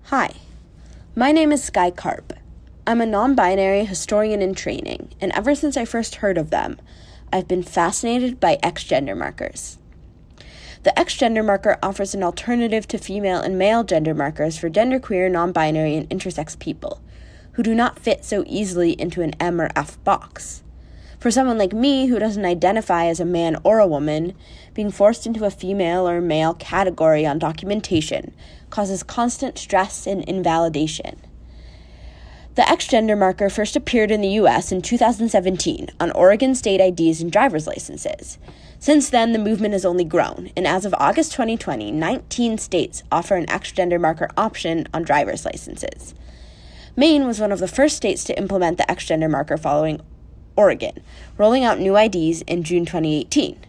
Hi, my name is Sky Karp. I'm a non-binary historian in training, and ever since I first heard of them, I've been fascinated by X-gender markers. The X-gender marker offers an alternative to female and male gender markers for genderqueer, non-binary, and intersex people, who do not fit so easily into an M or F box. For someone like me who doesn't identify as a man or a woman, being forced into a female or male category on documentation causes constant stress and invalidation. The X-gender marker first appeared in the U.S. in 2017 on Oregon state IDs and driver's licenses. Since then, the movement has only grown, and as of August 2020, 19 states offer an X-gender marker option on driver's licenses. Maine was one of the first states to implement the X-gender marker following Oregon, rolling out new IDs in June 2018.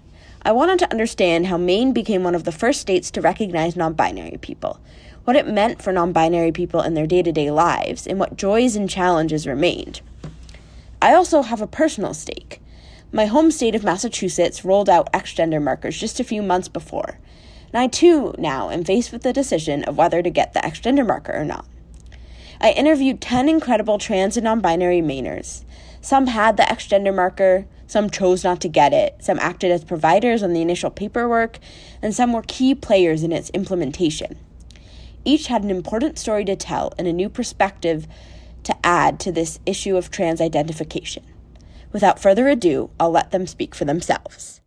I wanted to understand how Maine became one of the first states to recognize non-binary people, what it meant for non-binary people in their day-to-day lives, and what joys and challenges remained. I also have a personal stake. My home state of Massachusetts rolled out X-gender markers just a few months before, and I too now am faced with the decision of whether to get the X-gender marker or not. I interviewed 10 incredible trans and non-binary Mainers. Some had the X-gender marker, some chose not to get it, some acted as providers on the initial paperwork, and some were key players in its implementation. Each had an important story to tell and a new perspective to add to this issue of trans identification. Without further ado, I'll let them speak for themselves.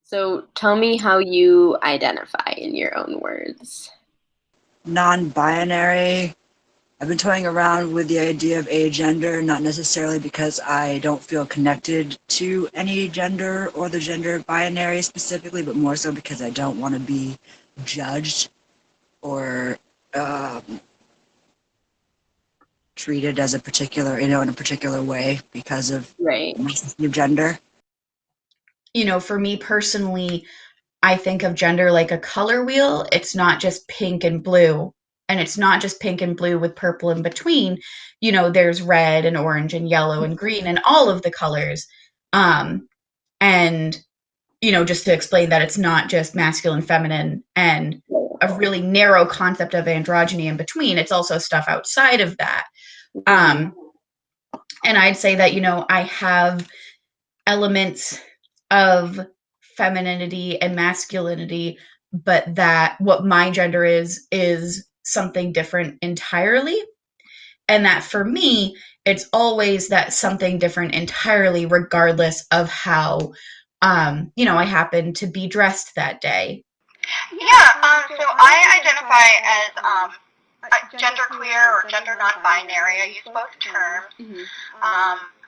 So tell me how you identify in your own words. Non-binary. I've been toying around with the idea of agender, not necessarily because I don't feel connected to any gender or the gender binary specifically, but more so because I don't want to be judged or treated as a particular, in a particular way because of your gender. For me personally, I think of gender like a color wheel. It's not just pink and blue. And it's not just pink and blue with purple in between. There's red and orange and yellow and green and all of the colors. And, just to explain that it's not just masculine, feminine, and a really narrow concept of androgyny in between. It's also stuff outside of that. And I'd say that, I have elements of femininity and masculinity, but that what my gender is something different entirely. And that for me, it's always that something different entirely, regardless of how, I happen to be dressed that day. Yeah, so I identify as genderqueer or gender non-binary. I use both terms.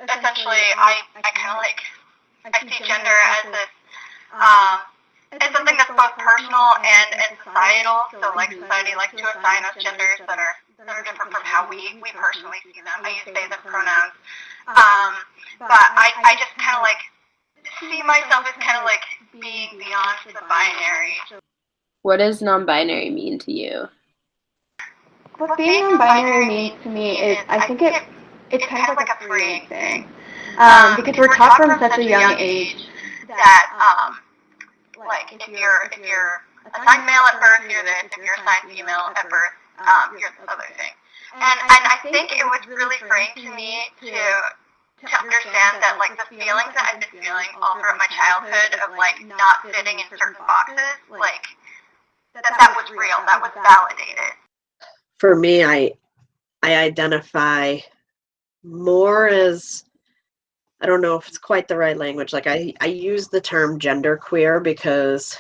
Essentially, I kind of I see gender as this, it's something that's both personal and societal. So society likes to assign us genders that are different from how we personally see them. I use they, them pronouns. But I just kind of see myself as kind of being beyond the binary. What does non-binary mean to you? What being non-binary means to me is, I think it's kind of like a freeing thing. Because we're taught from such a young age that, if you're assigned male at birth, you're this. If you're assigned female at birth, you're this other thing. And I think it was really freeing to me to understand that, the feelings that I've been feeling all throughout my childhood of, not fitting in certain boxes, that was real, that was validated. For me, I identify more as, I don't know if it's quite the right language. I use the term genderqueer because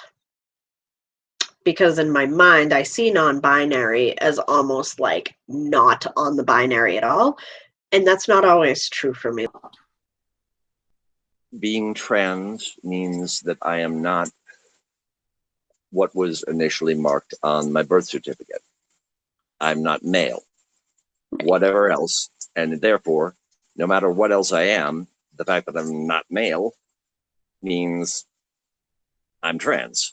in my mind, I see non-binary as almost not on the binary at all. And that's not always true for me. Being trans means that I am not what was initially marked on my birth certificate. I'm not male, whatever else. And therefore, no matter what else I am, the fact that I'm not male means I'm trans.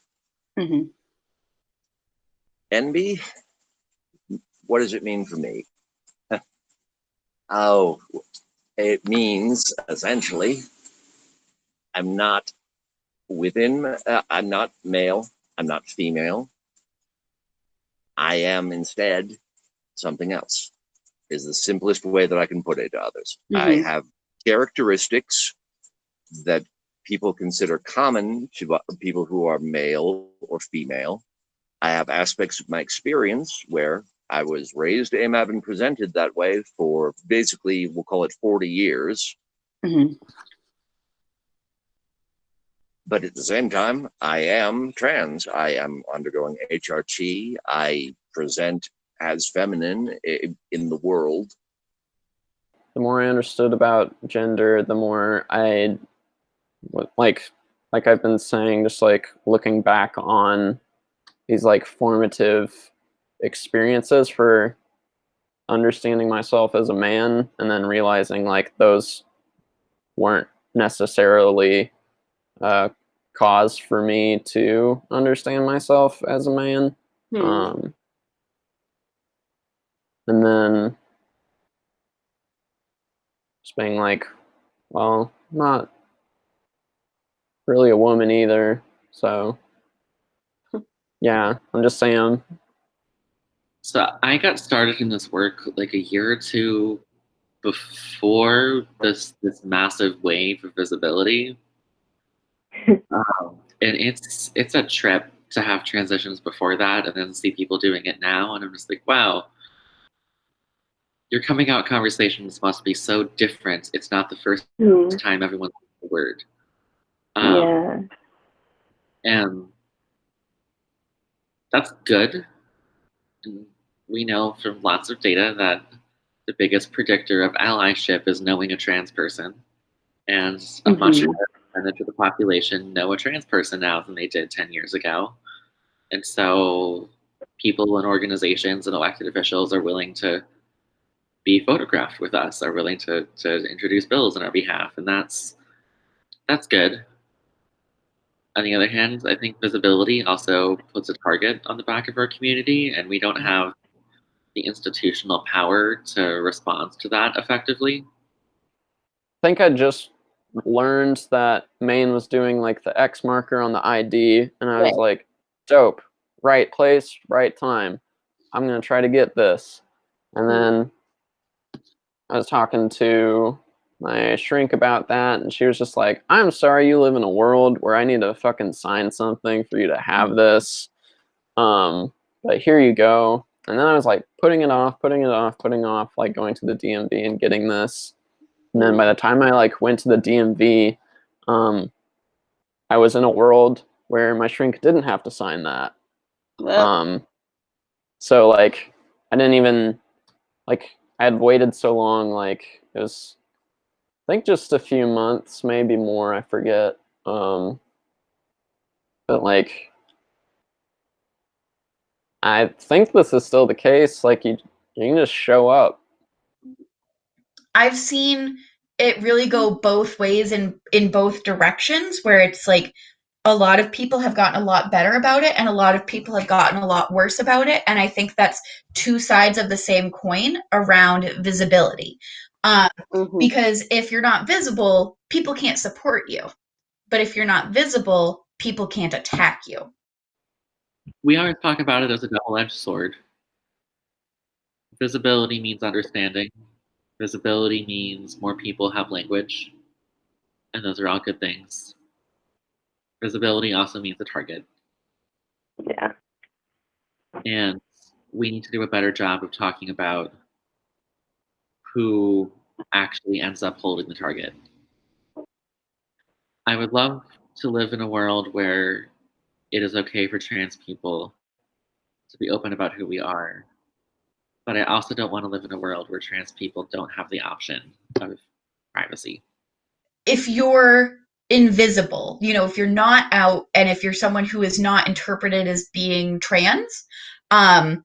Mm-hmm. Envy? What does it mean for me? Oh, it means essentially I'm not I'm not male, I'm not female. I am instead something else, is the simplest way that I can put it to others. I have characteristics that people consider common to people who are male or female. I have aspects of my experience where I was raised AMAB and presented that way for basically, we'll call it 40 years. But at the same time, I am trans. I am undergoing HRT. I present as feminine in the world. The more I understood about gender, the more I, like I've been saying, just like looking back on these like formative experiences for understanding myself as a man, and then realizing like those weren't necessarily cause for me to understand myself as a man. And then just being like, well, I'm not really a woman either, so yeah, I'm just saying. So I got started in this work like a year or two before this massive wave of visibility. And it's a trip to have transitions before that and then see people doing it now, and I'm just like, wow, your coming out conversations must be so different. It's not the first time everyone's heard the word. And that's good. And we know from lots of data that the biggest predictor of allyship is knowing a trans person. And a much higher percentage of the population know a trans person now than they did 10 years ago. And so people and organizations and elected officials are willing to be photographed with us, are willing to introduce bills on our behalf. And that's good. On the other hand, I think visibility also puts a target on the back of our community, and we don't have the institutional power to respond to that effectively. I think I just learned that Maine was doing like the X marker on the ID, and I was like, dope, right place, right time. I'm gonna try to get this. And then I was talking to my shrink about that, and she was just like, I'm sorry you live in a world where I need to fucking sign something for you to have this. But here you go. And then I was like putting it off, like going to the DMV and getting this. And then by the time I like went to the DMV, I was in a world where my shrink didn't have to sign that. So like I didn't even, like, I had waited so long, like it was, I think just a few months, maybe more, I forget. But like, I think this is still the case. Like you can just show up. I've seen it really go both ways in both directions, where it's like a lot of people have gotten a lot better about it and a lot of people have gotten a lot worse about it. And I think that's two sides of the same coin around visibility. Because if you're not visible, people can't support you. But if you're not visible, people can't attack you. We always talk about it as a double-edged sword. Visibility means understanding. Visibility means more people have language. And those are all good things. Visibility also means a target. Yeah. And we need to do a better job of talking about who actually ends up holding the target. I would love to live in a world where it is okay for trans people to be open about who we are. But I also don't want to live in a world where trans people don't have the option of privacy. If you're invisible, if you're not out, and if you're someone who is not interpreted as being trans, there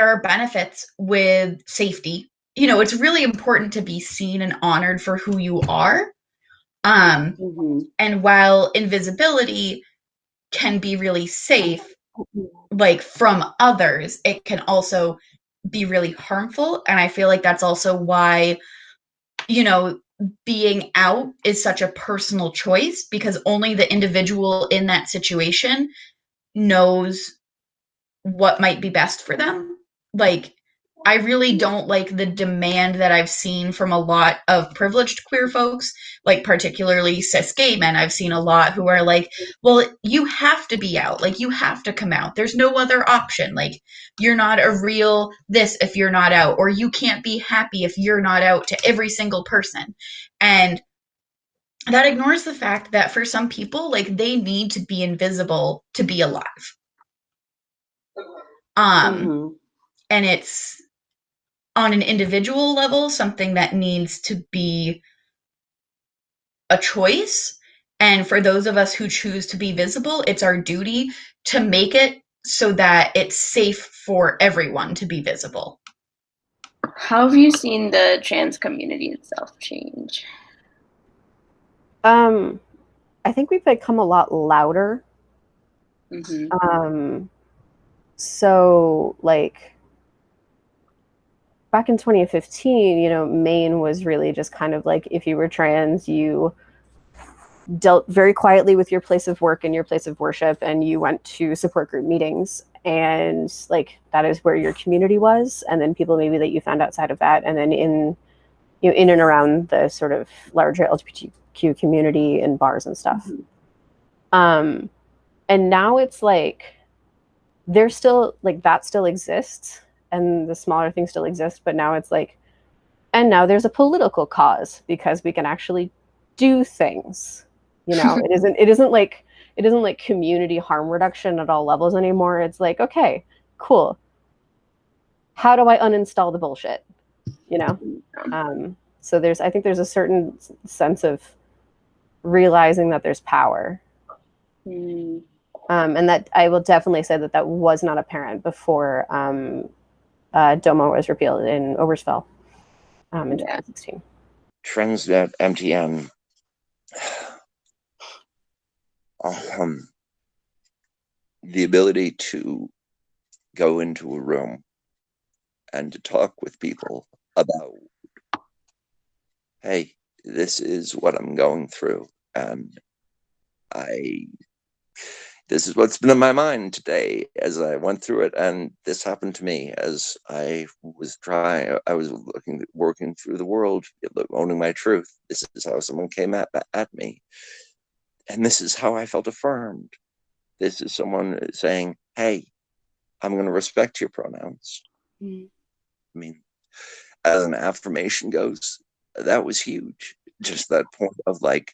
are benefits with safety. It's really important to be seen and honored for who you are. And while invisibility can be really safe, like from others, it can also be really harmful. And I feel like that's also why, being out is such a personal choice, because only the individual in that situation knows what might be best for them. like, I really don't like the demand that I've seen from a lot of privileged queer folks, like particularly cis gay men. I've seen a lot who are like, well, you have to be out. Like, you have to come out. There's no other option. Like, you're not a real this if you're not out, or you can't be happy if you're not out to every single person. And that ignores the fact that for some people, like, they need to be invisible to be alive. And it's on an individual level something that needs to be a choice. And for those of us who choose to be visible, it's our duty to make it so that it's safe for everyone to be visible. How have you seen the trans community itself change? I think we've become a lot louder. So like back in 2015, you know, Maine was really just kind of like, if you were trans, you dealt very quietly with your place of work and your place of worship, and you went to support group meetings, and like that is where your community was. And then people maybe that you found outside of that, and then in and around the sort of larger LGBTQ community in bars and stuff. And now it's like there's still like that still exists, and the smaller things still exist, but now it's like, and now there's a political cause because we can actually do things. You know, it isn't like community harm reduction at all levels anymore. It's like, okay, cool. How do I uninstall the bullshit? You know? So I think there's a certain sense of realizing that there's power. And that I will definitely say that was not apparent before DOMA was repealed in Obergefell in 2016. Transnet MTN. The ability to go into a room and to talk with people about, hey, this is what I'm going through, and this is what's been in my mind today as I went through it, and this happened to me as I was working through the world, owning my truth. This is how someone came at me, and this is how I felt affirmed. This is someone saying, hey, I'm going to respect your pronouns. I mean, as an affirmation goes, that was huge. Just that point of like,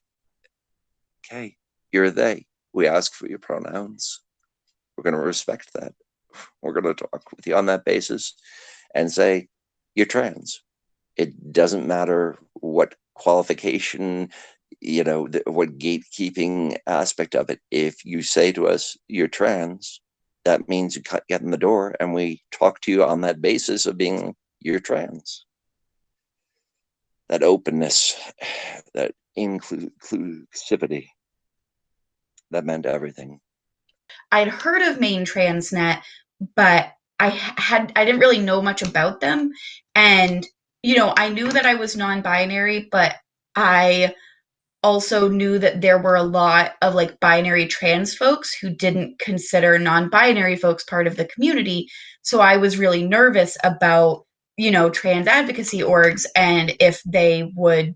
okay, you're they. We ask for your pronouns. We're going to respect that. We're going to talk with you on that basis and say, you're trans. It doesn't matter what qualification, you know, what gatekeeping aspect of it. If you say to us, you're trans, that means you get in the door and we talk to you on that basis of being, you're trans. That openness, that inclusivity, that meant everything. I'd heard of Maine Transnet, but I didn't really know much about them. And, you know, I knew that I was non-binary, but I also knew that there were a lot of like binary trans folks who didn't consider non-binary folks part of the community. So I was really nervous about, you know, trans advocacy orgs and if they would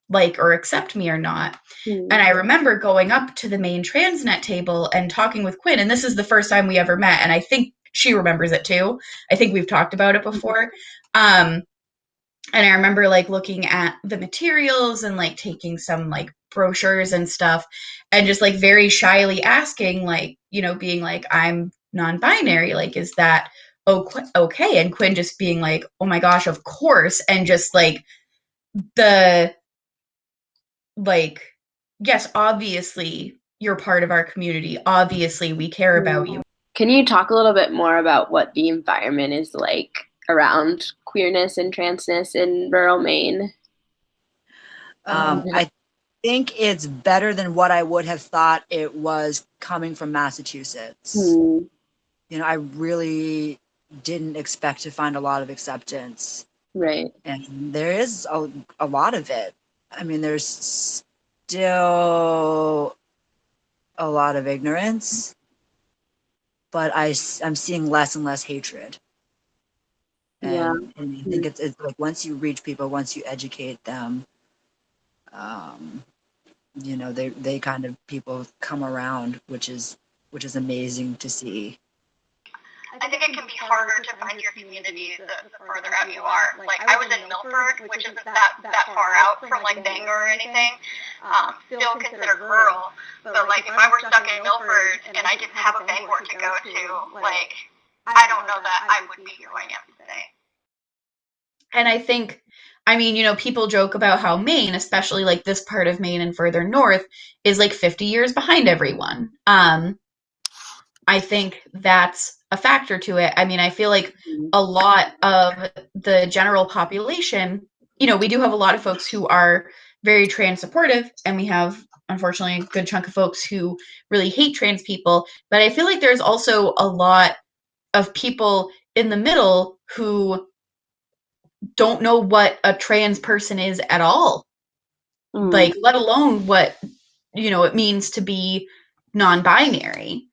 like or accept me or not. And I remember going up to the Maine Transnet table and talking with Quinn, and this is the first time we ever met, and I think she remembers it too. I think we've talked about it before. And I remember like looking at the materials and like taking some like brochures and stuff and just like very shyly asking, like, you know, being like, I'm non-binary, like, is that okay? And Quinn just being like, oh my gosh, of course. And just like yes, obviously you're part of our community. Obviously we care about you. Can you talk a little bit more about what the environment is like around queerness and transness in rural Maine? I think it's better than what I would have thought it was coming from Massachusetts. You know, I really didn't expect to find a lot of acceptance. Right. And there is a lot of it. I mean, there's still a lot of ignorance, but I'm seeing less and less hatred. Yeah. And I think it's like once you reach people, once you educate them, you know, they kind of people come around, which is amazing to see. I think it can be harder to find your community the further out you are. Like, I was in Milford, which isn't that far out from, like, Bangor or anything. Still considered rural. But, like, if I were stuck in Milford and I didn't have a Bangor to go to, like, I don't know that I would be who I am today. And I think, I mean, you know, people joke about how Maine, especially like this part of Maine and further north, is like 50 years behind everyone. I think that's a factor to it. I mean, I feel like a lot of the general population, you know, we do have a lot of folks who are very trans supportive, and we have, unfortunately, a good chunk of folks who really hate trans people. But I feel like there's also a lot of people in the middle who don't know what a trans person is at all. Like, let alone what, you know, it means to be non-binary.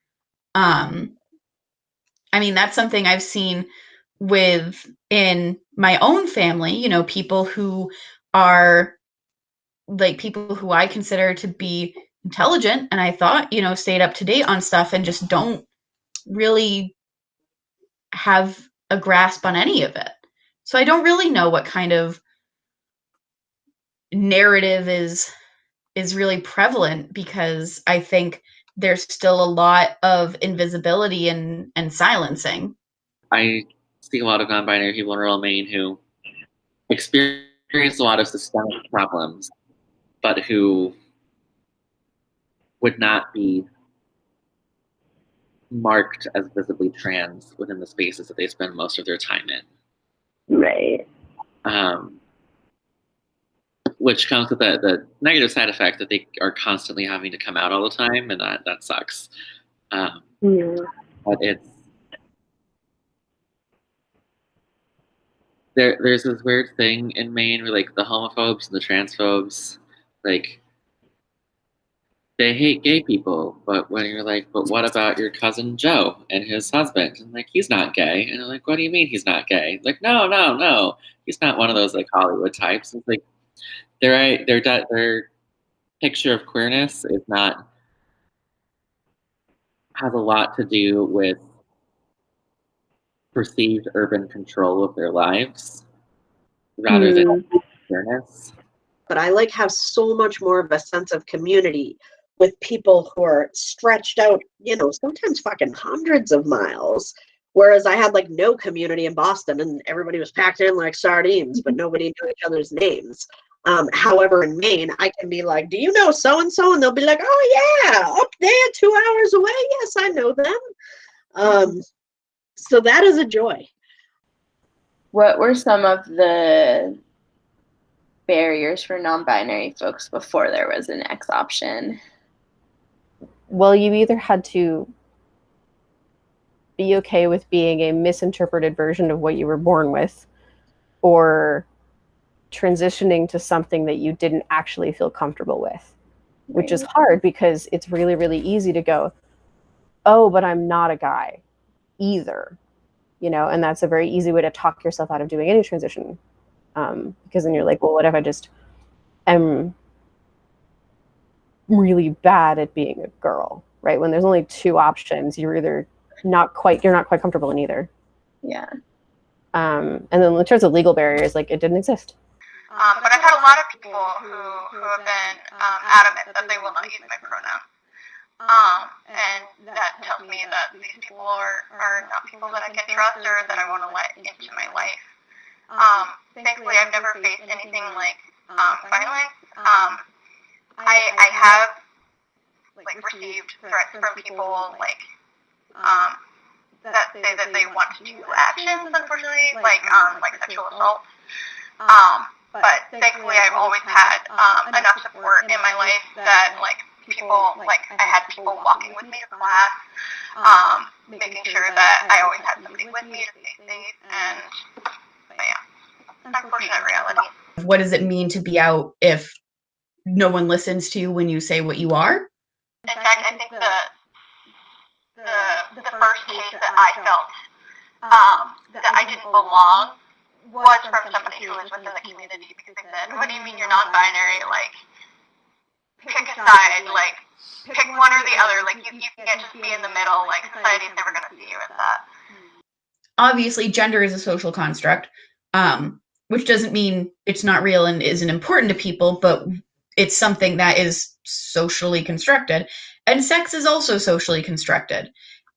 I mean, that's something I've seen in my own family, you know, people who are like people who I consider to be intelligent and I thought, you know, stayed up to date on stuff and just don't really have a grasp on any of it. So I don't really know what kind of narrative is really prevalent, because I think there's still a lot of invisibility and silencing. I see a lot of non-binary people in rural Maine who experience a lot of systemic problems, but who would not be marked as visibly trans within the spaces that they spend most of their time in. Right. Which comes with the negative side effect that they are constantly having to come out all the time, and that sucks. But there's this weird thing in Maine where, like, the homophobes and the transphobes, like, they hate gay people, but when you're like, but what about your cousin Joe and his husband? And like, he's not gay. And I'm like, what do you mean he's not gay? Like, no, he's not one of those like Hollywood types. It's like their picture of queerness has a lot to do with perceived urban control of their lives rather than queerness. But I like have so much more of a sense of community with people who are stretched out, you know, sometimes fucking hundreds of miles. Whereas I had like no community in Boston and everybody was packed in like sardines, but nobody knew each other's names. However, in Maine, I can be like, do you know so-and-so? And they'll be like, oh yeah, up there 2 hours away. Yes, I know them. So that is a joy. What were some of the barriers for non-binary folks before there was an X option? Well, you either had to be okay with being a misinterpreted version of what you were born with, or transitioning to something that you didn't actually feel comfortable with, which is hard because it's really, really easy to go, oh, but I'm not a guy either, you know, and that's a very easy way to talk yourself out of doing any transition. Because then you're like, well, what if I just am really bad at being a girl, right? When there's only two options, you're not quite comfortable in either. Yeah. And then in terms of legal barriers, like, it didn't exist. But I've had a lot of people who have been adamant that they will not use my pronoun. And that tells me that these people are not people that I can trust or that I want to let into my life. Thankfully, I've never faced anything like violence. I have received threats from people that say that they want to do actions, unfortunately, like sexual assault. But thankfully, I've always had enough support in my life that people, I had people walking with me to class, making sure that I always had somebody with me to stay safe, and unfortunate reality. What does it mean to be out if no one listens to you when you say what you are? In fact, I think the first case that I felt that I didn't belong was from somebody who was within the community, because they said, what do you mean you're non-binary? Like, pick a side, like, pick one or the other. Like, you can't just be in the middle. Like, society's never going to see you as that. Obviously, gender is a social construct, which doesn't mean it's not real and isn't important to people, but it's something that is socially constructed. And sex is also socially constructed.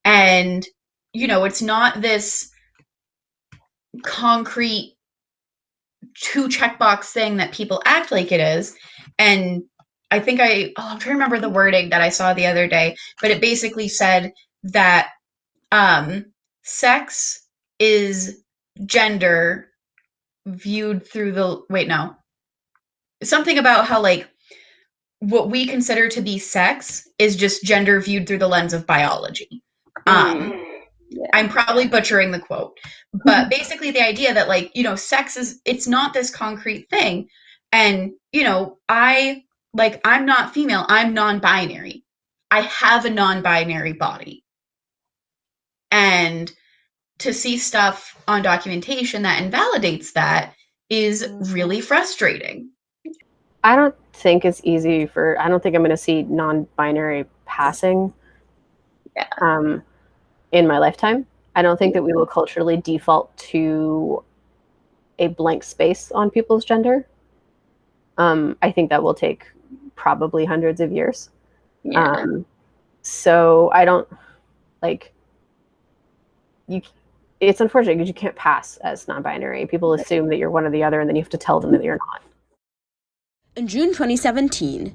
And, you know, it's not this concrete two checkbox thing that people act like it is. And I think I'm trying to remember the wording that I saw the other day, but it basically said that sex is gender viewed through the something about how, like, what we consider to be sex is just gender viewed through the lens of biology. I'm probably butchering the quote, but basically the idea that, like, you know, sex it's not this concrete thing. And, you know, I'm not female, I'm non-binary. I have a non-binary body. And to see stuff on documentation that invalidates that is really frustrating. I don't think it's easy I don't think I'm going to see non-binary passing in my lifetime. I don't think that we will culturally default to a blank space on people's gender. I think that will take probably hundreds of years. So I don't, like, it's unfortunate because you can't pass as non-binary. People assume that you're one or the other, and then you have to tell them that you're not. In June 2017,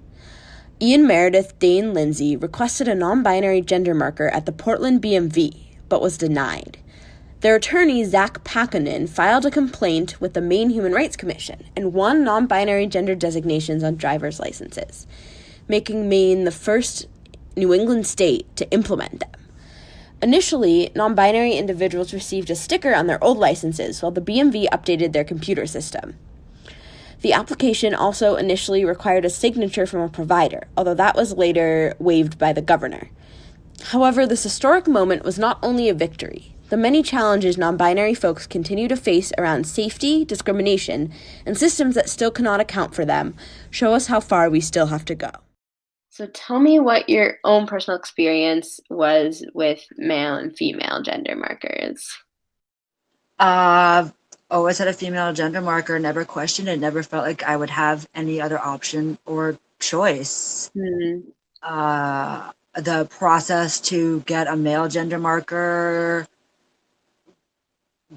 Ian Meredith Dane Lindsay requested a non-binary gender marker at the Portland BMV, but was denied. Their attorney, Zach Pakkonen, filed a complaint with the Maine Human Rights Commission and won non-binary gender designations on driver's licenses, making Maine the first New England state to implement them. Initially, non-binary individuals received a sticker on their old licenses while the BMV updated their computer system. The application also initially required a signature from a provider, although that was later waived by the governor. However, this historic moment was not only a victory. The many challenges non-binary folks continue to face around safety, discrimination, and systems that still cannot account for them show us how far we still have to go. So tell me what your own personal experience was with male and female gender markers. Always had a female gender marker, never questioned it, never felt like I would have any other option or choice. The process to get a male gender marker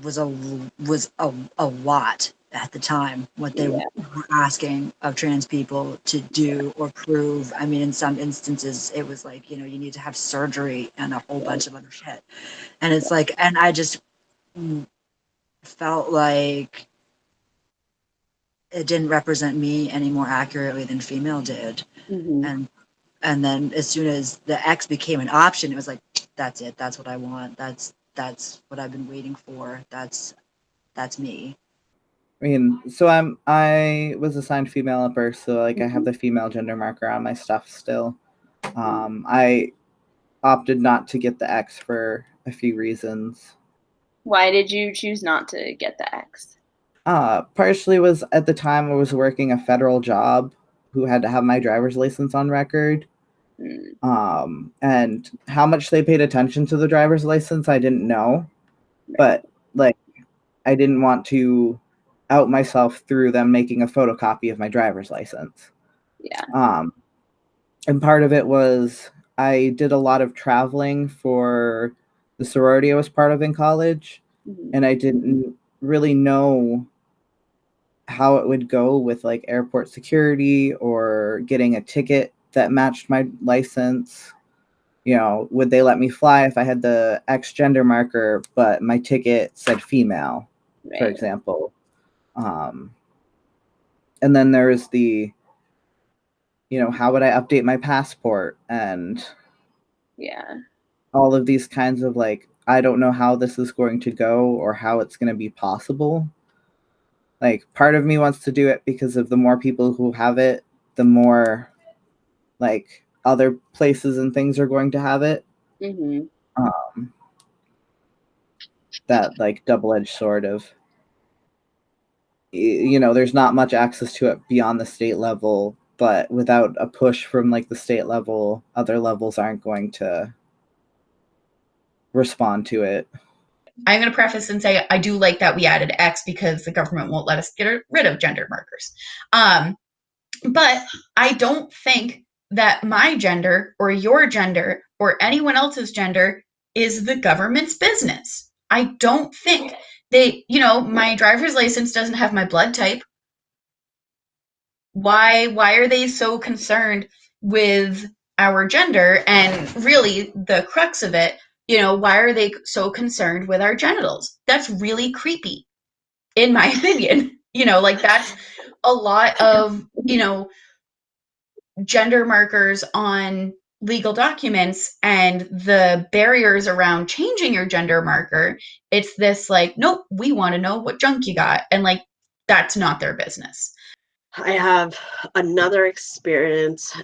was a lot at the time, what they were asking of trans people to do or prove. I mean, in some instances, it was like, you know, you need to have surgery and a whole bunch of other shit. And it's like, and I just felt like it didn't represent me any more accurately than female did. And then as soon as the X became an option, it was like, that's it. That's what I want. That's what I've been waiting for. That's me. I mean, so I was assigned female at birth, so like I have the female gender marker on my stuff still. I opted not to get the X for a few reasons. Why did you choose not to get the X? Partially was at the time I was working a federal job who had to have my driver's license on record. And how much they paid attention to the driver's license, I didn't know. But like, I didn't want to out myself through them making a photocopy of my driver's license. And part of it was I did a lot of traveling for the sorority I was part of in college, and I didn't really know how it would go with like airport security or getting a ticket that matched my license. You know, would they let me fly if I had the X gender marker, but my ticket said female, for example? And then there's the, you know, how would I update my passport and all of these kinds of like, I don't know how this is going to go or how it's going to be possible. Like, part of me wants to do it because of the more people who have it, the more like other places and things are going to have it. That like double-edged sword of there's not much access to it beyond the state level, but without a push from like the state level, other levels aren't going to respond to it. I'm going to preface and say I do like that we added X because the government won't let us get rid of gender markers. But I don't think that my gender or your gender or anyone else's gender is the government's business. I don't think my driver's license doesn't have my blood type. Why are they so concerned with our gender? And really the crux of it, why are they so concerned with our genitals? That's really creepy, in my opinion. That's a lot of, gender markers on legal documents and the barriers around changing your gender marker. It's this like, nope, we want to know what junk you got. And like, that's not their business. I have another experience,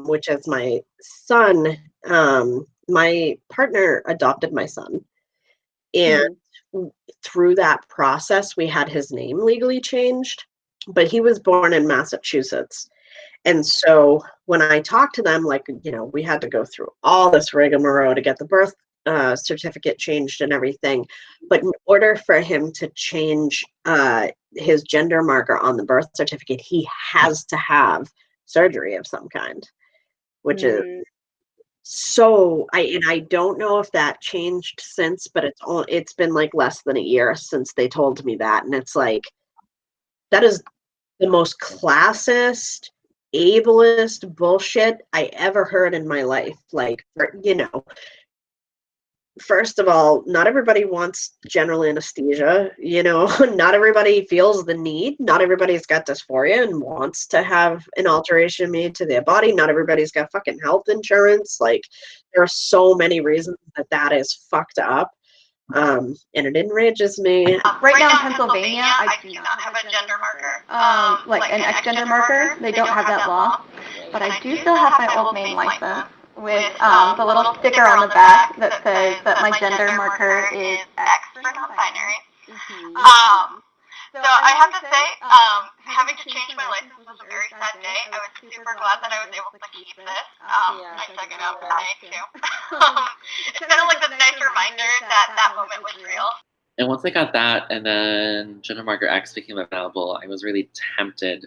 which is my son. My partner adopted my son. And through that process, we had his name legally changed, but he was born in Massachusetts. And so when I talked to them, like, we had to go through all this rigmarole to get the birth certificate changed and everything. But in order for him to change his gender marker on the birth certificate, he has to have surgery of some kind, which is so I don't know if that changed since, but it's been like less than a year since they told me that. And it's like, that is the most classist, ableist bullshit I ever heard in my life. Like, first of all, not everybody wants general anesthesia, not everybody feels the need. Not everybody's got dysphoria and wants to have an alteration made to their body. Not everybody's got fucking health insurance. Like, there are so many reasons that is fucked up. And it enrages me. Right now in Pennsylvania, I do not have a gender marker. Like an X gender marker, they don't have that law. But I do still have my old Maine license with the little sticker on the back that says that my gender marker is X for non-binary. So I have to say, having to change my license was a very sad day. I was super glad that I was able to keep this. I took it out for me too. It's kind of like this nice reminder that moment was real. And once I got that, and then gender marker X became available, I was really tempted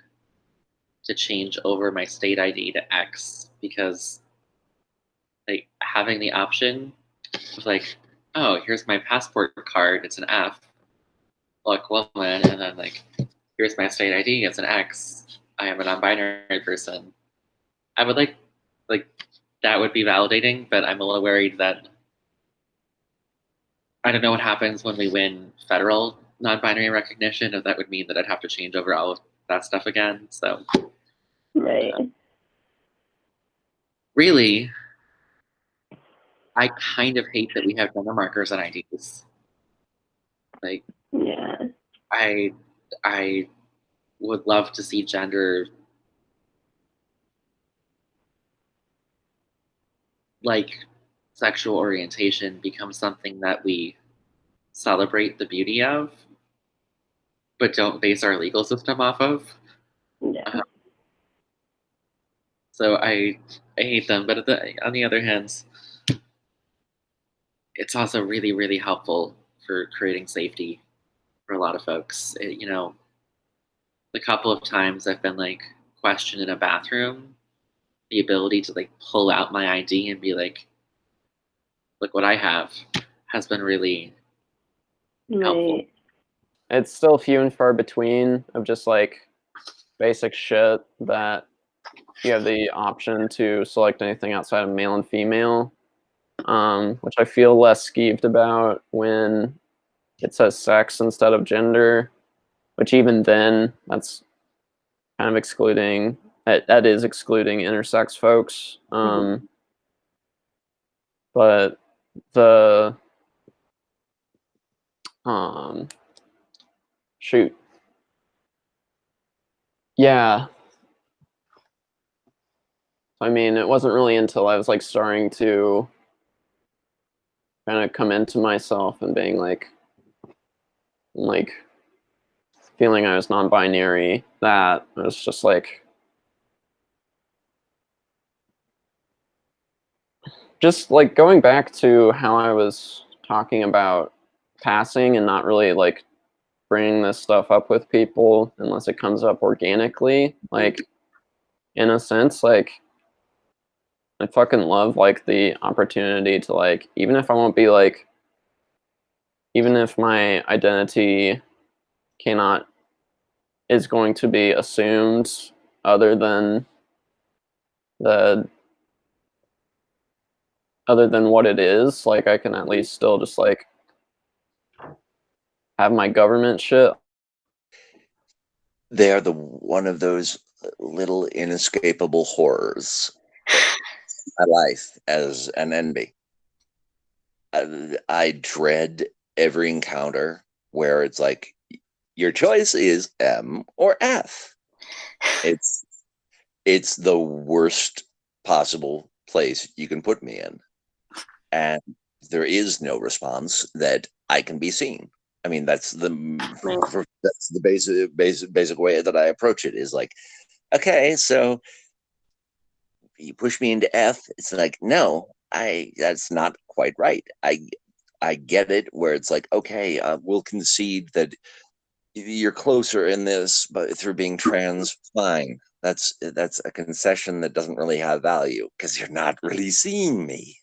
to change over my state ID to X because, like, having the option was like, oh, here's my passport card, it's an F. Black woman, and then like, here's my state ID, it's an X. I am a non-binary person. I would like that would be validating, but I'm a little worried that I don't know what happens when we win federal non-binary recognition, if that would mean that I'd have to change over all of that stuff again. So, right. Really, I kind of hate that we have gender markers on IDs. Like, yeah, I would love to see gender, like sexual orientation, become something that we celebrate the beauty of, but don't base our legal system off of. Yeah. So I hate them, but on the other hand, it's also really, really helpful for creating safety for a lot of folks. The couple of times I've been like questioned in a bathroom, the ability to like pull out my ID and be like, look what I have, has been really helpful. It's still few and far between of just like basic shit that you have the option to select anything outside of male and female, which I feel less skeeved about when it says sex instead of gender, which even then, that's kind of excluding, that is excluding intersex folks. But the, shoot. Yeah. I mean, it wasn't really until I was like starting to kind of come into myself and being like feeling I was non-binary, that I was just like, going back to how I was talking about passing and not really like bringing this stuff up with people unless it comes up organically. Like, in a sense, like, I fucking love like the opportunity to like, even if I won't be like, even if my identity is going to be assumed other than what it is, like, I can at least still just like have my government shit. They are one of those little inescapable horrors of my life as an NB. I dread every encounter where it's like, your choice is M or F. It's the worst possible place you can put me in, and there is no response that I can be seen. I mean, that's the basic way that I approach it, is like, okay, so you push me into F. It's like, no, that's not quite right. I get it, where it's like, okay, we'll concede that you're closer in this, but through being trans, fine. That's a concession that doesn't really have value because you're not really seeing me.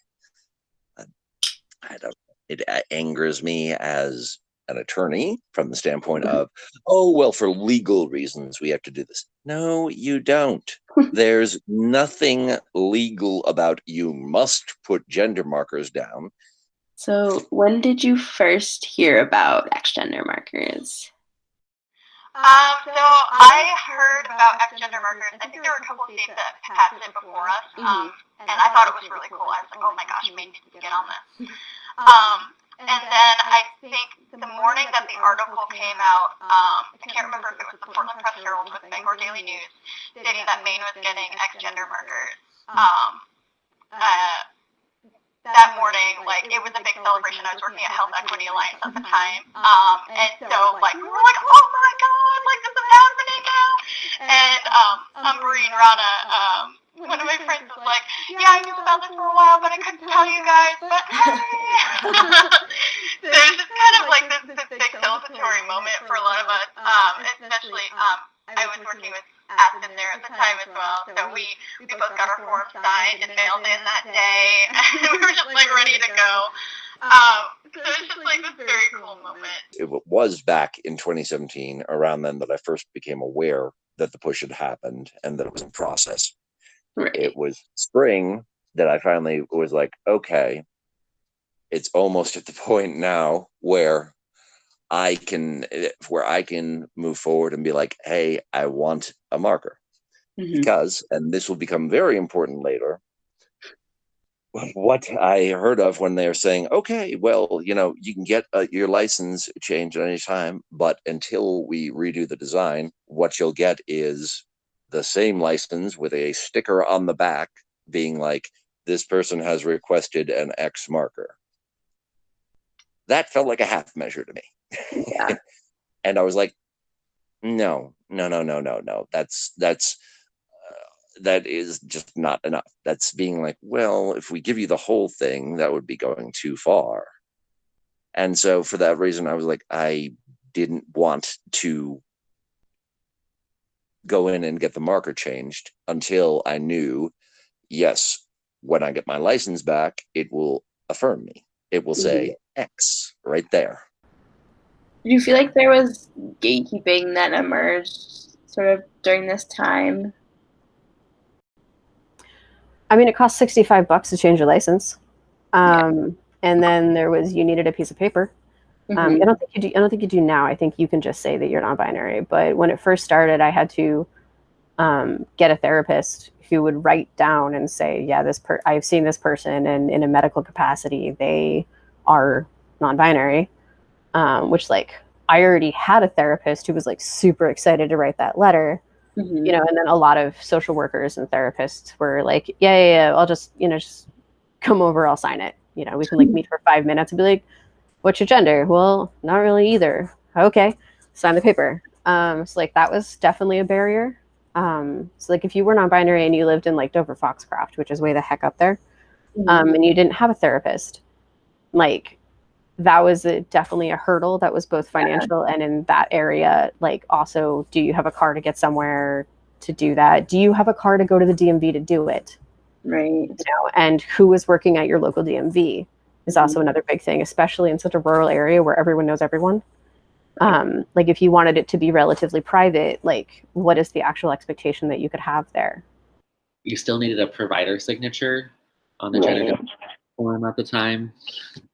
It angers me as an attorney from the standpoint of, oh, well, for legal reasons we have to do this. No, you don't. There's nothing legal about you must put gender markers down. So when did you first hear about X gender markers? So I heard about X gender markers. I think there were a couple of states that passed it before us, and I thought it was really cool. I was like, oh my gosh, Maine needs to get on this. And then I think the morning that the article came out, I can't remember if it was the Portland Press Herald or the Bangor Daily News, stating that Maine was getting X gender markers. That morning, like, it was a big celebration. I was working at Health Equity Alliance at the time. And so, like, we were like, oh my God, like, this is happening now. And Umbreen Rana, one of my friends was like, yeah, I knew about this for a while, but I couldn't tell you guys, but hey. So it's just kind of like this big celebratory moment for a lot of us, especially, I was working with Aspen there at the time as well, so we both got our forms signed and mailed in that day, and we were just like ready to go. So it's just like this very cool moment. It was back in 2017, around then, that I first became aware that the push had happened and that it was in process. Right. It was spring that I finally was like, okay, it's almost at the point now where I can move forward and be like, hey, I want a marker. Because, and this will become very important later, what I heard of when they're saying, okay, well, you know, you can get your license changed at any time, but until we redo the design, what you'll get is the same license with a sticker on the back being like, this person has requested an X marker. That felt like a half measure to me. Yeah. And I was like, no. That is just not enough. That's being like, well, if we give you the whole thing, that would be going too far. And so for that reason, I was like, I didn't want to go in and get the marker changed until I knew, yes, when I get my license back, it will affirm me. It will say X right there. Do you feel like there was gatekeeping that emerged sort of during this time? I mean, it cost $65 to change your license, and then there was, you needed a piece of paper. I don't think you do now. I think you can just say that you're non-binary. But when it first started, I had to get a therapist who would write down and say, yeah, I've seen this person, and in a medical capacity, they are non-binary. Which, like, I already had a therapist who was like super excited to write that letter, you know, and then a lot of social workers and therapists were like, yeah, I'll just come over, I'll sign it. You know, we can like meet for 5 minutes and be like, what's your gender? Well, not really either. Okay, sign the paper. So like that was definitely a barrier. So like if you were non-binary and you lived in like Dover Foxcroft, which is way the heck up there, and you didn't have a therapist, like that was definitely a hurdle that was both financial and in that area. Like also, do you have a car to get somewhere to do that? Do you have a car to go to the DMV to do it? Right. You know, and who is working at your local DMV is also another big thing, especially in such a rural area where everyone knows everyone. Like if you wanted it to be relatively private, like what is the actual expectation that you could have there? You still needed a provider signature on the gender form at the time.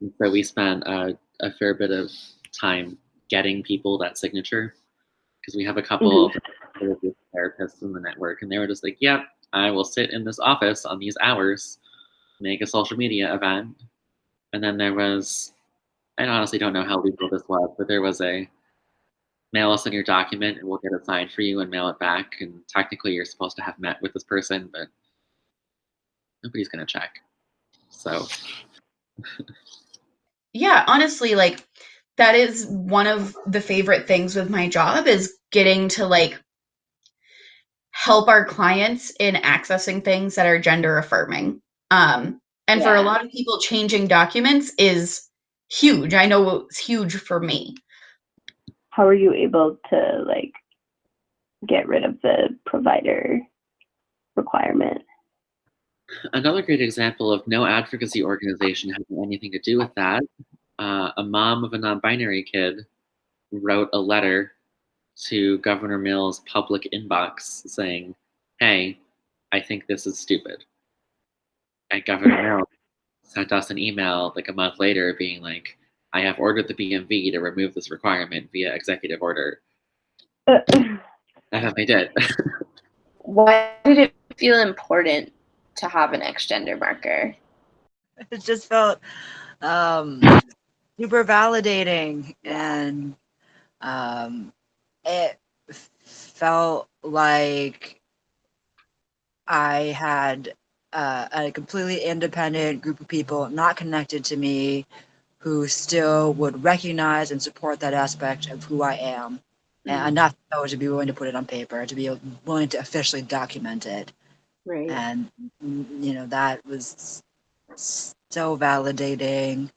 And so we spent a fair bit of time getting people that signature, because we have a couple of therapists in the network, and they were just like, yep, I will sit in this office on these hours, make a social media event. And then there was, I honestly don't know how legal this was, but there was a mail us in your document and we'll get it signed for you and mail it back. And technically you're supposed to have met with this person, but nobody's going to check. So. Yeah, honestly, like that is one of the favorite things with my job, is getting to like help our clients in accessing things that are gender affirming. And for a lot of people, changing documents is huge. I know it's huge for me. How are you able to like get rid of the provider requirement? Another great example of no advocacy organization having anything to do with that. A mom of a non-binary kid wrote a letter to Governor Mills' public inbox saying, hey, I think this is stupid. And Governor Mills sent us an email like a month later being like, I have ordered the BMV to remove this requirement via executive order. And then they did. Why did it feel important to have an X gender marker? It just felt super validating, and it felt like I had a completely independent group of people not connected to me who still would recognize and support that aspect of who I am, and enough to be willing to put it on paper, to be willing to officially document it. Right. And, you know, that was so validating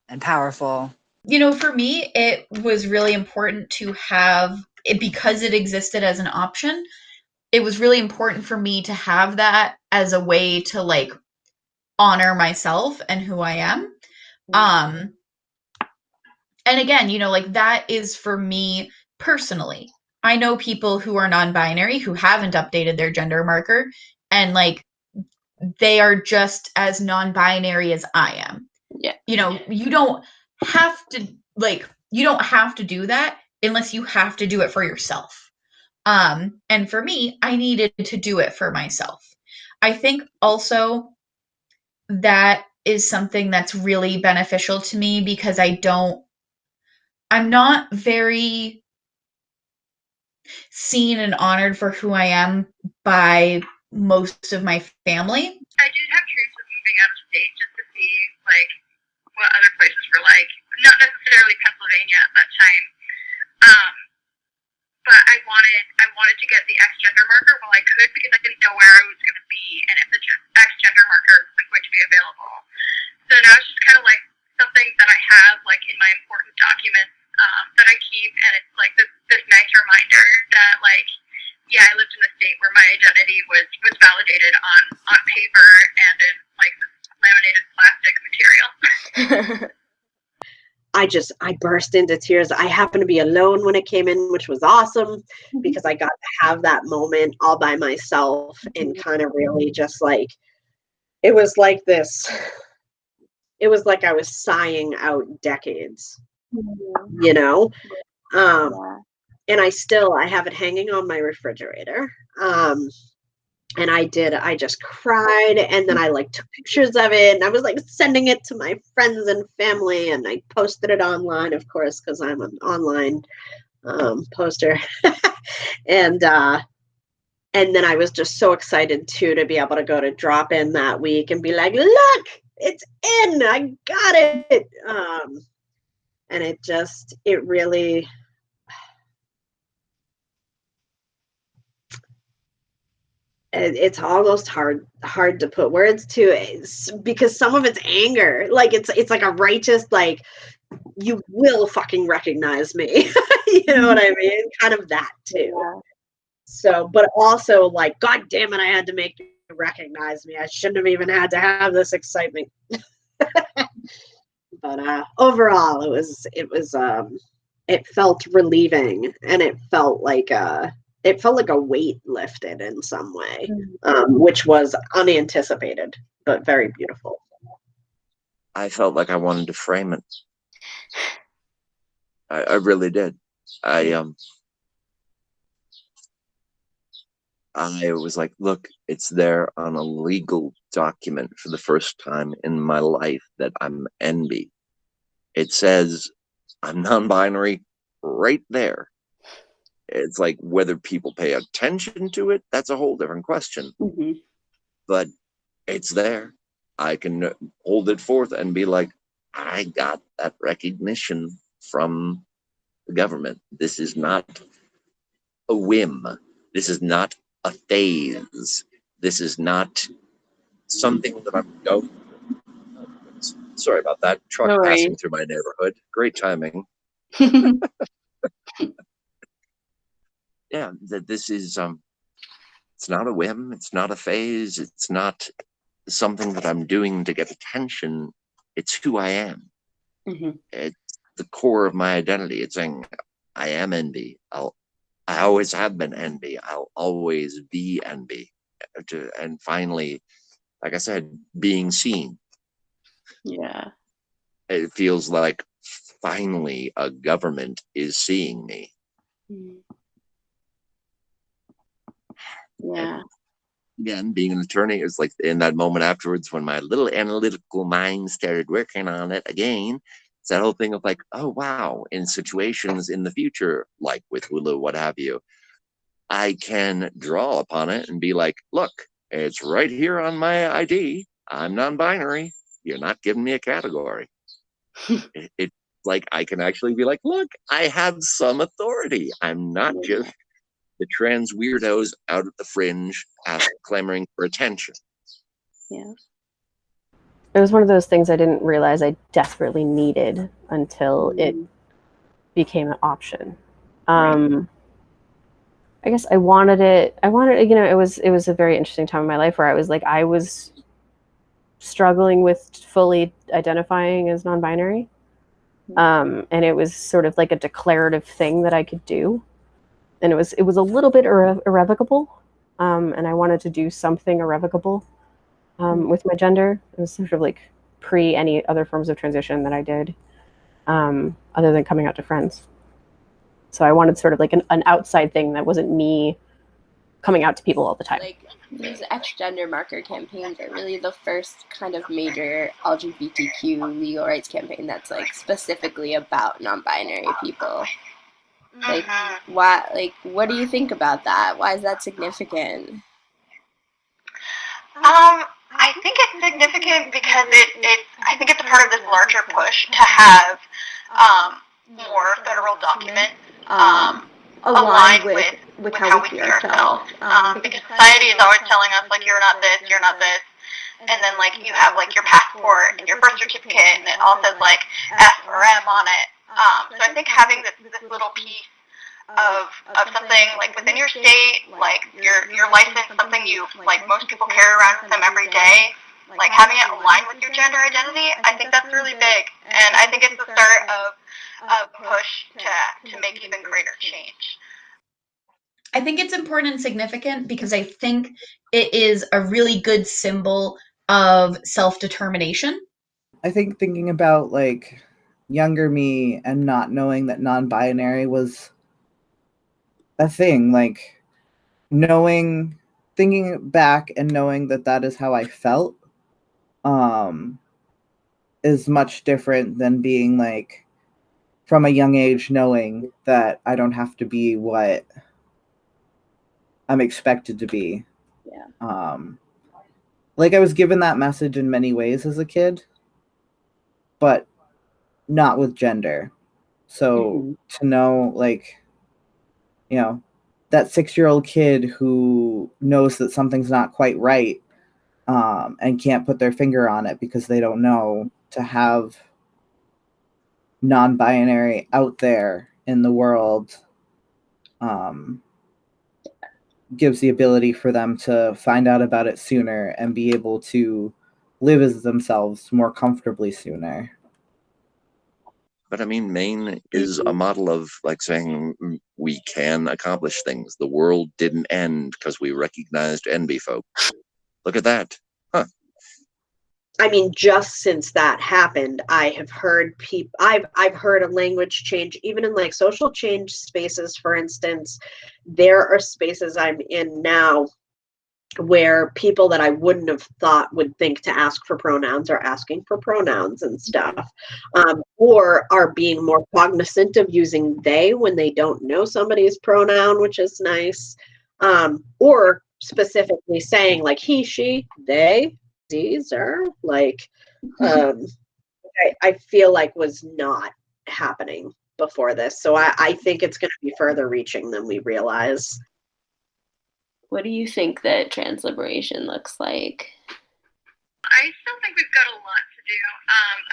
and powerful. You know, for me, it was really important to have it, because it existed as an option. It was really important for me to have that as a way to like honor myself and who I am. And again, you know, like that is for me personally. I know people who are non-binary who haven't updated their gender marker, and like they are just as non-binary as I am. Yeah. You know, you don't have to do that unless you have to do it for yourself. And for me, I needed to do it for myself. I think also that is something that's really beneficial to me, because I'm not very seen and honored for who I am by most of my family. I did have dreams of moving out of state just to see like what other places were like. Not necessarily Pennsylvania at that time. But I wanted to get the X gender marker while I could, because I didn't know where I was going to be and if the X gender marker was going to be available. So now it's just kind of like something that I have like in my important documents that I keep, and it's like this nice reminder that like, yeah, I lived in a state where my identity was validated on paper and in like this laminated plastic material. I burst into tears. I happened to be alone when it came in, which was awesome, because I got to have that moment all by myself and kind of really just like, it was like this, it was like I was sighing out decades, you know? And I have it hanging on my refrigerator. And I just cried, and then I like took pictures of it, and I was like sending it to my friends and family, and I posted it online, of course, because I'm an online poster. And then I was just so excited too to be able to go to drop in that week and be like, look, it's in, I got it. And it really, it's almost hard to put words to, because some of it's anger. Like it's like a righteous, like, you will fucking recognize me. You know what I mean? Kind of that too. Yeah. So, but also like, God damn it, I had to make you recognize me. I shouldn't have even had to have this excitement. But overall, it felt relieving, and it felt like a weight lifted in some way, which was unanticipated, but very beautiful. I felt like I wanted to frame it. I really did. I was like, look, it's there on a legal document for the first time in my life that I'm NB. It says I'm non-binary right there. It's like, whether people pay attention to it, that's a whole different question. But it's there. I can hold it forth and be like, I got that recognition from the government. This is not a whim. This is not a phase. This is not something that I'm going. Sorry about that. Truck No passing worries. through my neighborhood. Great timing. Yeah, that this is it's not a whim. It's not a phase. It's not something that I'm doing to get attention. It's who I am. It's the core of my identity. It's saying I am NB. I always have been NB. I'll always be NB. And finally, like I said, being seen. Yeah. It feels like finally a government is seeing me. Yeah. Again, being an attorney, is like in that moment afterwards when my little analytical mind started working on it again. It's that whole thing of like, oh wow, in situations in the future, like with Hulu, what have you, I can draw upon it and be like, look, it's right here on my ID. I'm non-binary. You're not giving me a category. It's like I can actually be like, look, I have some authority. I'm not just the trans weirdos out at the fringe clamoring for attention. Yeah. It was one of those things I didn't realize I desperately needed until it became an option. I guess I wanted it, you know, it was a very interesting time in my life where I was struggling with fully identifying as non-binary. And it was sort of like a declarative thing that I could do. And it was a little bit irrevocable. And I wanted to do something irrevocable with my gender. It was sort of like pre any other forms of transition that I did, other than coming out to friends. So I wanted sort of like an outside thing that wasn't me coming out to people all the time. Like, these X-gender marker campaigns are really the first kind of major LGBTQ legal rights campaign that's like specifically about non-binary people. Like, why? Like, what do you think about that? Why is that significant? I think it's significant because I think it's a part of this larger push to have more federal documents aligned with how we see ourselves. Because society is always telling us, like, you're not this, and then, like, you have, like, your passport and your birth certificate, and it all says, like, F or M on it. So I think having this little piece of something, like, within your state, like, your license, something you, like, most people carry around with them every day, like, having it aligned with your gender identity, I think that's really big. And I think it's the start of a push to make even greater change. I think it's important and significant because I think it is a really good symbol of self-determination. I think thinking about like younger me and not knowing that non-binary was a thing, like thinking back and knowing that that is how I felt, is much different than being like from a young age knowing that I don't have to be what I'm expected to be. Yeah. Like I was given that message in many ways as a kid, but not with gender. So to know, like, you know, that 6-year-old kid who knows that something's not quite right, and can't put their finger on it because they don't know, to have non-binary out there in the world, gives the ability for them to find out about it sooner and be able to live as themselves more comfortably sooner. But I mean, Maine is a model of like saying we can accomplish things. The world didn't end because we recognized NB folk. Look at that. Huh. I mean, just since that happened, I have heard I've heard a language change, even in like social change spaces, for instance. There are spaces I'm in now where people that I wouldn't have thought would think to ask for pronouns are asking for pronouns and stuff, or are being more cognizant of using they when they don't know somebody's pronoun, which is nice, or specifically saying like he, she, they, these are like, I feel like was not happening before this. So I think it's going to be further reaching than we realize. What do you think that trans liberation looks like? I still think we've got a lot to do.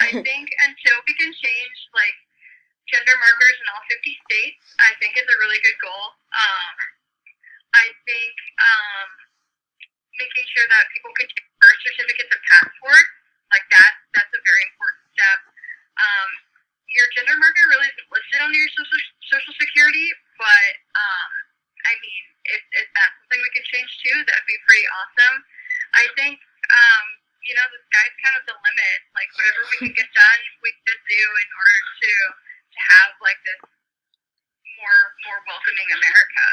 I think until we can change like gender markers in all 50 states, I think it's a really good goal. I think making sure that people could take birth certificates and passports, like that's a very important step. Your gender marker really isn't listed on your social security, but I mean, if that's something we can change too, that'd be pretty awesome. I think you know, the sky's kind of the limit. Like whatever we can get done, we should do in order to have like this more welcoming America.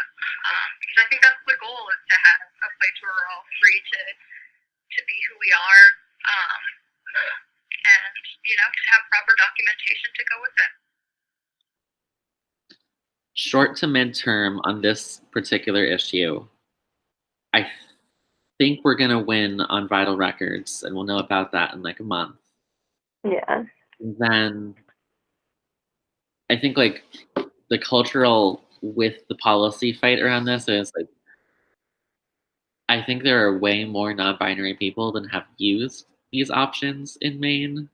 Because I think that's the goal, is to have a place where we're all free to be who we are, and you know, to have proper documentation to go with it. Short to midterm on this particular issue, I think we're gonna win on vital records, and we'll know about that in like a month. Yeah. And then I think like the cultural with the policy fight around this is like, I think there are way more non-binary people than have used these options in Maine,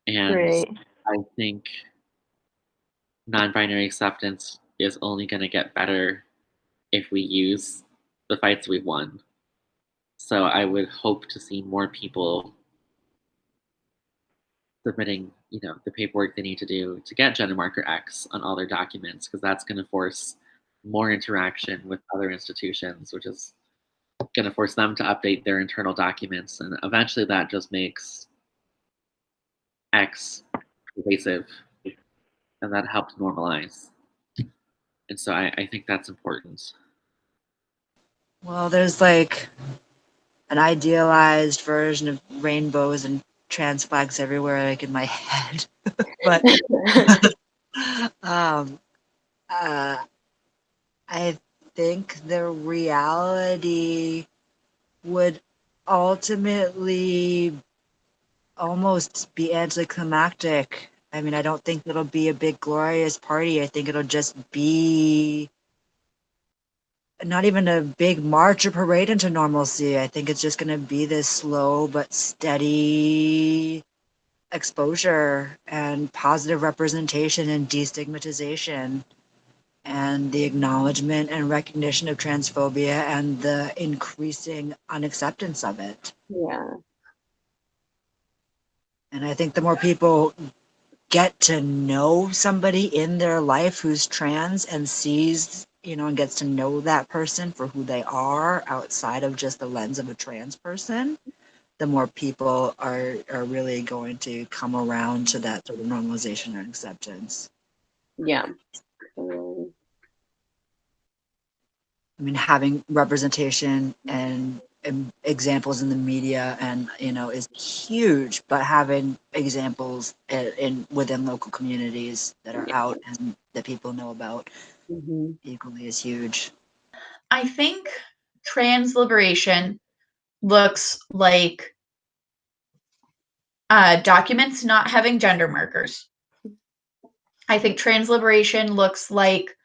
and Right. I think non-binary acceptance is only going to get better if we use the fights we've won. So I would hope to see more people submitting, you know, the paperwork they need to do to get gender marker X on all their documents, because that's going to force more interaction with other institutions, which is going to force them to update their internal documents, and eventually that just makes X pervasive, and that helps normalize. And so I think that's important. Well, there's like an idealized version of rainbows and trans flags everywhere, like in my head. But I think the reality would ultimately almost be anticlimactic. I mean, I don't think it'll be a big glorious party. I think it'll just be not even a big march or parade into normalcy. I think it's just going to be this slow but steady exposure and positive representation and destigmatization, and the acknowledgement and recognition of transphobia and the increasing unacceptance of it. Yeah. And I think the more people get to know somebody in their life who's trans and sees, you know, and gets to know that person for who they are outside of just the lens of a trans person, the more people are really going to come around to that sort of normalization and acceptance. Yeah. I mean, having representation and examples in the media and, you know, is huge, but having examples within local communities that are out and that people know about equally is huge. I think trans liberation looks like documents not having gender markers. I think trans liberation looks like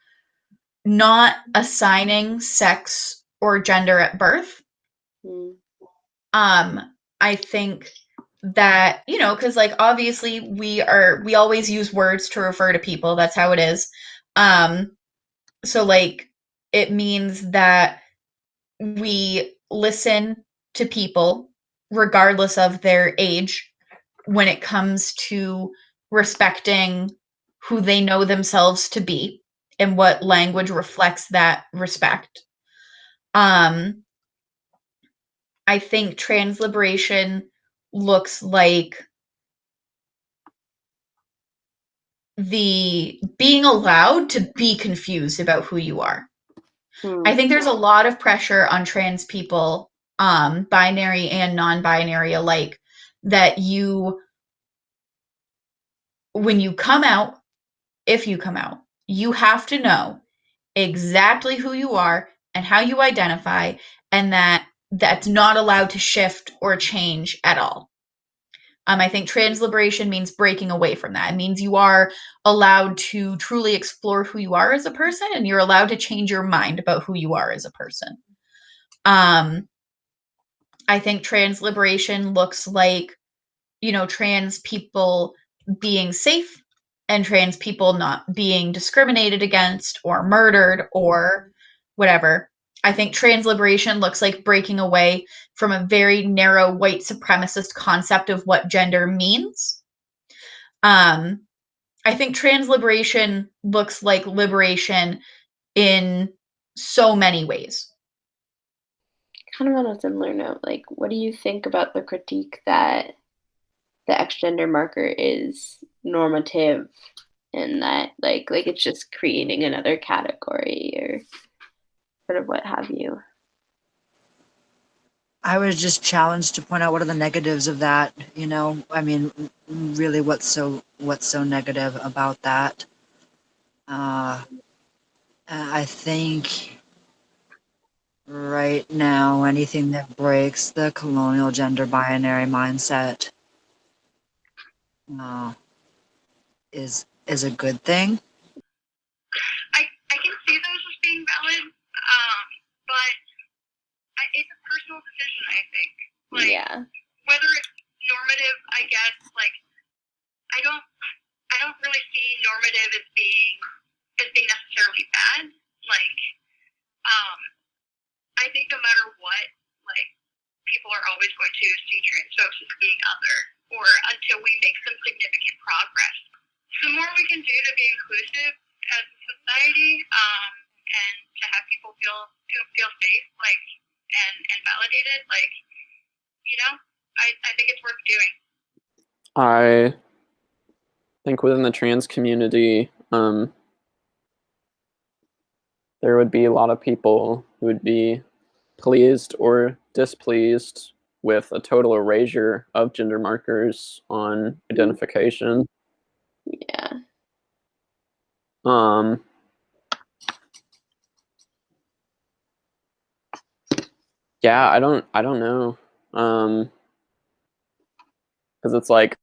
not assigning sex or gender at birth. I think that, you know, because like obviously we always use words to refer to people. That's how it is. So like it means that we listen to people regardless of their age when it comes to respecting who they know themselves to be and what language reflects that respect. I think trans liberation looks like the being allowed to be confused about who you are. I think there's a lot of pressure on trans people, binary and non-binary alike, that when you come out, if you come out, you have to know exactly who you are and how you identify, and that's not allowed to shift or change at all. I think trans liberation means breaking away from that. It means you are allowed to truly explore who you are as a person, and you're allowed to change your mind about who you are as a person. I think trans liberation looks like, you know, trans people being safe and trans people not being discriminated against or murdered or whatever. I think trans liberation looks like breaking away from a very narrow white supremacist concept of what gender means. I think trans liberation looks like liberation in so many ways. Kind of on a similar note, like, what do you think about the critique that the X gender marker is normative and that like it's just creating another category or sort of what have you? I was just challenged to point out what are the negatives of that, you know? I mean, really what's so negative about that? I think right now anything that breaks the colonial gender binary mindset is a good thing. I can see those as being valid, but it's a personal decision, I think. Like, yeah. Whether it's normative, I guess, like, I don't really see normative as being necessarily bad. Like, I think no matter what, like, people are always going to see trans folks as being other, or until we make some significant progress. The more we can do to be inclusive as a society, and to have people feel safe, like, and validated, like, you know, I think it's worth doing. I think within the trans community, there would be a lot of people who would be pleased or displeased with a total erasure of gender markers on identification. Yeah. Yeah, I don't know. Because it's like,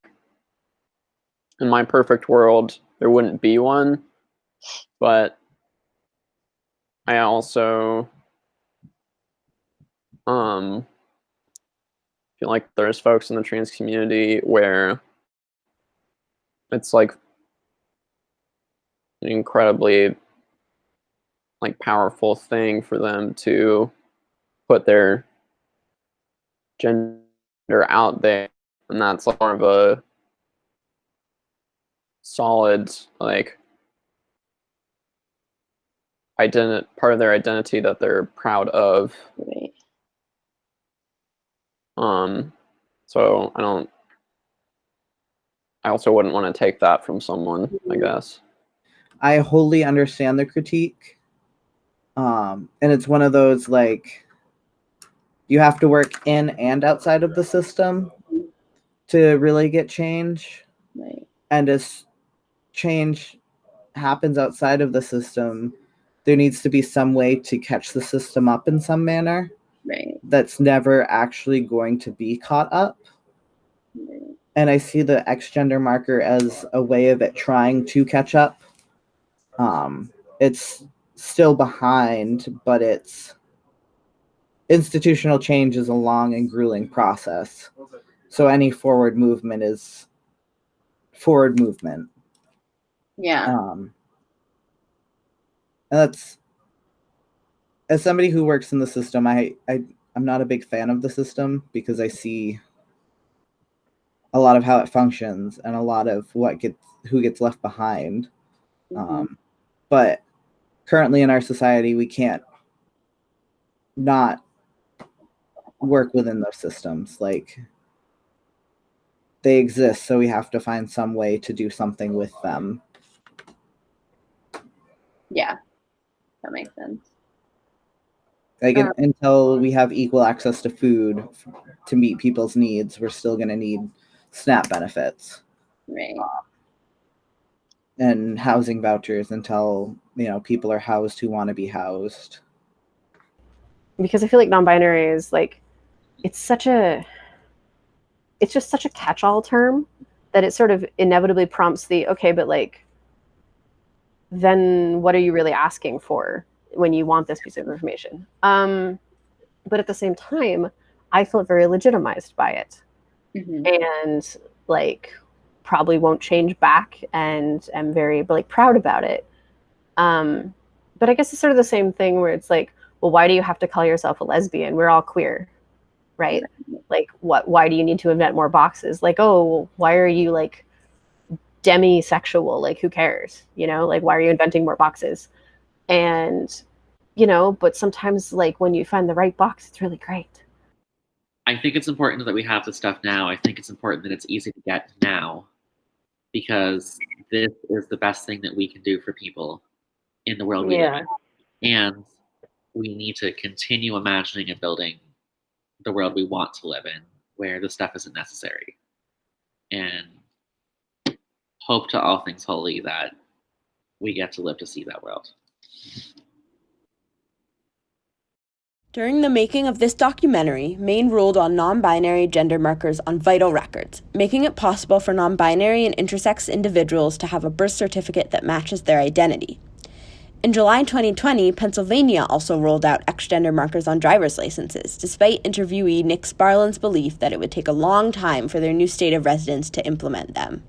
in my perfect world, there wouldn't be one, but I also feel like there's folks in the trans community where it's like an incredibly like powerful thing for them to put their gender out there, and that's more of a solid like part of their identity that they're proud of. Right. So I also wouldn't want to take that from someone, I guess. I wholly understand the critique. And it's one of those, like, you have to work in and outside of the system to really get change. Right. And as change happens outside of the system, there needs to be some way to catch the system up in some manner. Right. That's never actually going to be caught up. Right. and I see the X gender marker as a way of it trying to catch up. It's still behind, but it's institutional change is a long and grueling process. So any forward movement is forward movement. Yeah. And that's, as somebody who works in the system, I'm not a big fan of the system because I see a lot of how it functions and a lot of who gets left behind. But currently in our society, we can't not work within those systems. Like, they exist, so we have to find some way to do something with them. Yeah, that makes sense. Like, until we have equal access to food to meet people's needs, we're still going to need SNAP benefits. Right. And housing vouchers until, people are housed who want to be housed. Because I feel like non-binary is like, it's just such a catch-all term that it sort of inevitably prompts the, okay, but like, then what are you really asking for when you want this piece of information? But at the same time, I felt very legitimized by it. And like, probably won't change back, and am very like proud about it. But I guess it's sort of the same thing where it's like, well, why do you have to call yourself a lesbian? We're all queer, right? Like, why do you need to invent more boxes? Like, oh, why are you like demisexual? Like, who cares? Like, why are you inventing more boxes? And, but sometimes like when you find the right box, it's really great. I think it's important that we have this stuff now. I think it's important that it's easy to get now, because this is the best thing that we can do for people in the world we live in. And we need to continue imagining and building the world we want to live in, where this stuff isn't necessary. And hope to all things holy that we get to live to see that world. During the making of this documentary, Maine ruled on non-binary gender markers on vital records, making it possible for non-binary and intersex individuals to have a birth certificate that matches their identity. In July 2020, Pennsylvania also rolled out X-gender markers on driver's licenses, despite interviewee Nick Sparlin's belief that it would take a long time for their new state of residence to implement them.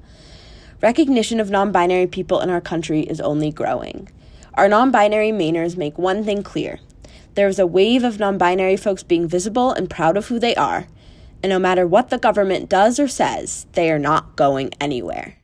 Recognition of non-binary people in our country is only growing. Our non-binary Mainers make one thing clear. There is a wave of non-binary folks being visible and proud of who they are, and no matter what the government does or says, they are not going anywhere.